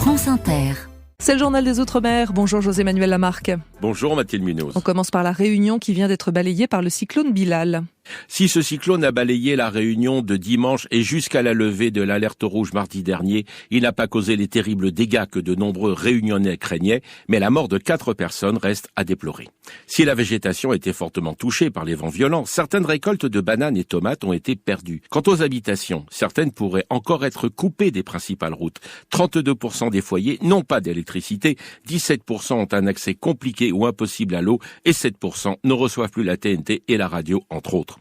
France Inter. C'est le journal des Outre-mer. Bonjour José-Manuel Lamarque. Bonjour Mathilde Munoz. On commence par la Réunion qui vient d'être balayée par le cyclone Bilal. Si ce cyclone a balayé la Réunion de dimanche et jusqu'à la levée de l'alerte rouge mardi dernier, il n'a pas causé les terribles dégâts que de nombreux Réunionnais craignaient, mais la mort de 4 personnes reste à déplorer. Si la végétation était fortement touchée par les vents violents, certaines récoltes de bananes et tomates ont été perdues. Quant aux habitations, certaines pourraient encore être coupées des principales routes. 32% des foyers n'ont pas d'électricité, 17% ont un accès compliqué ou impossible à l'eau et 7% ne reçoivent plus la TNT et la radio, entre autres.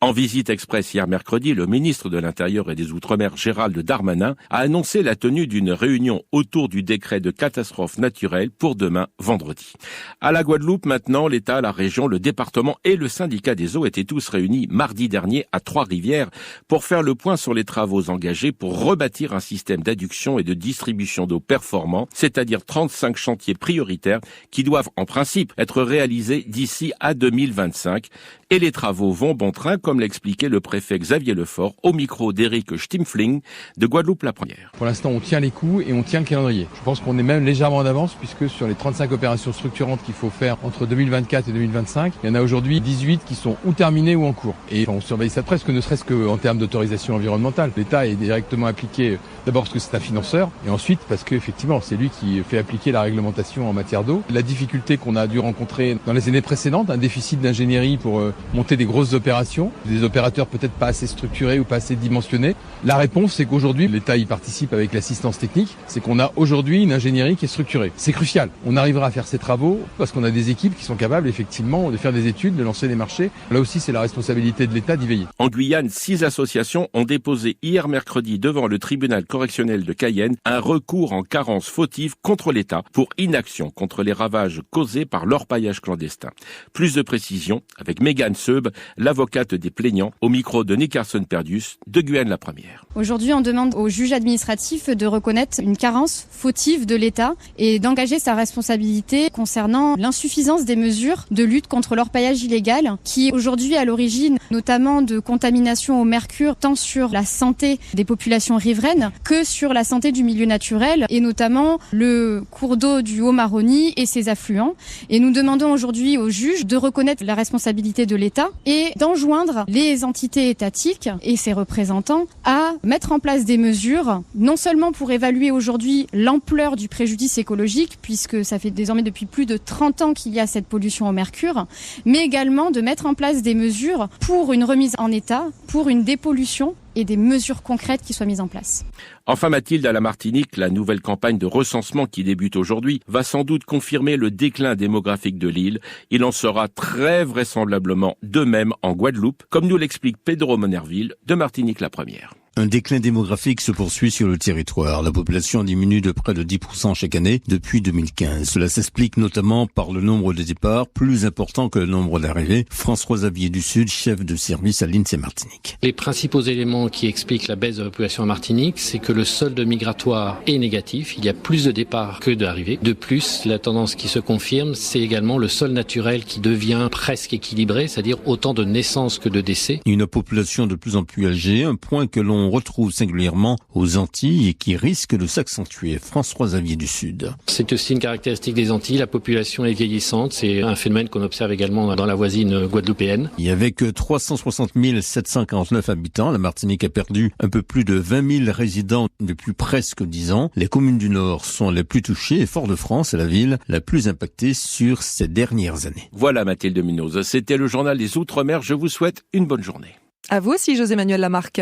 En visite express hier mercredi, le ministre de l'Intérieur et des Outre-mer, Gérald Darmanin, a annoncé la tenue d'une réunion autour du décret de catastrophe naturelle pour demain, vendredi. À la Guadeloupe, maintenant, l'État, la région, le département et le syndicat des eaux étaient tous réunis mardi dernier à Trois-Rivières pour faire le point sur les travaux engagés pour rebâtir un système d'adduction et de distribution d'eau performant, c'est-à-dire 35 chantiers prioritaires qui doivent en principe être réalisés d'ici à 2025. Et les travaux vont bon train, comme l'expliquait le préfet Xavier Lefort au micro d'Éric Stimfling de Guadeloupe la Première. Pour l'instant, on tient les coups et on tient le calendrier. Je pense qu'on est même légèrement en avance puisque sur les 35 opérations structurantes qu'il faut faire entre 2024 et 2025, il y en a aujourd'hui 18 qui sont ou terminées ou en cours. Et on surveille ça presque, ne serait-ce qu'en termes d'autorisation environnementale. L'État est directement impliqué d'abord parce que c'est un financeur et ensuite parce qu'effectivement, c'est lui qui fait appliquer la réglementation en matière d'eau. La difficulté qu'on a dû rencontrer dans les années précédentes, un déficit d'ingénierie pour monter des grosses opérations, des opérateurs peut-être pas assez structurés ou pas assez dimensionnés. La réponse, c'est qu'aujourd'hui, l'État y participe avec l'assistance technique, c'est qu'on a aujourd'hui une ingénierie qui est structurée. C'est crucial. On arrivera à faire ces travaux parce qu'on a des équipes qui sont capables, effectivement, de faire des études, de lancer des marchés. Là aussi, c'est la responsabilité de l'État d'y veiller. En Guyane, 6 associations ont déposé hier mercredi devant le tribunal correctionnel de Cayenne un recours en carence fautive contre l'État pour inaction contre les ravages causés par l'orpaillage clandestin. Plus de précisions avec Mégane Seub, l'avocate des plaignants, au micro de Nickerson Perdius de Guyane la Première. Aujourd'hui, on demande au juge administratif de reconnaître une carence fautive de l'État et d'engager sa responsabilité concernant l'insuffisance des mesures de lutte contre l'orpaillage illégal qui aujourd'hui à l'origine notamment de contamination au mercure tant sur la santé des populations riveraines que sur la santé du milieu naturel et notamment le cours d'eau du Haut-Maroni et ses affluents. Et nous demandons aujourd'hui au juge de reconnaître la responsabilité de l'État et d'enjoindre les entités étatiques et ses représentants à mettre en place des mesures, non seulement pour évaluer aujourd'hui l'ampleur du préjudice écologique, puisque ça fait désormais depuis plus de 30 ans qu'il y a cette pollution au mercure, mais également de mettre en place des mesures pour une remise en état, pour une dépollution et des mesures concrètes qui soient mises en place. Enfin Mathilde, à la Martinique, la nouvelle campagne de recensement qui débute aujourd'hui va sans doute confirmer le déclin démographique de l'île. Il en sera très vraisemblablement de même en Guadeloupe, comme nous l'explique Pedro Monerville de Martinique la Première. Un déclin démographique se poursuit sur le territoire. La population diminue de près de 10% chaque année depuis 2015. Cela s'explique notamment par le nombre de départs plus important que le nombre d'arrivées. François Xavier du Sud, chef de service à l'INSEE Martinique. Les principaux éléments qui expliquent la baisse de la population en Martinique, c'est que le solde migratoire est négatif. Il y a plus de départs que d'arrivées. De plus, la tendance qui se confirme, c'est également le sol naturel qui devient presque équilibré, c'est-à-dire autant de naissances que de décès. Une population de plus en plus âgée, un point que l'on retrouve singulièrement aux Antilles et qui risque de s'accentuer. François Xavier du Sud. C'est aussi une caractéristique des Antilles, la population est vieillissante, c'est un phénomène qu'on observe également dans la voisine guadeloupéenne. Et avec 360 749 habitants, la Martinique a perdu un peu plus de 20 000 résidents depuis presque 10 ans. Les communes du Nord sont les plus touchées et Fort-de-France est la ville la plus impactée sur ces dernières années. Voilà Mathilde Munoz, c'était le journal des Outre-mer. Je vous souhaite une bonne journée. À vous aussi José-Manuel Lamarque.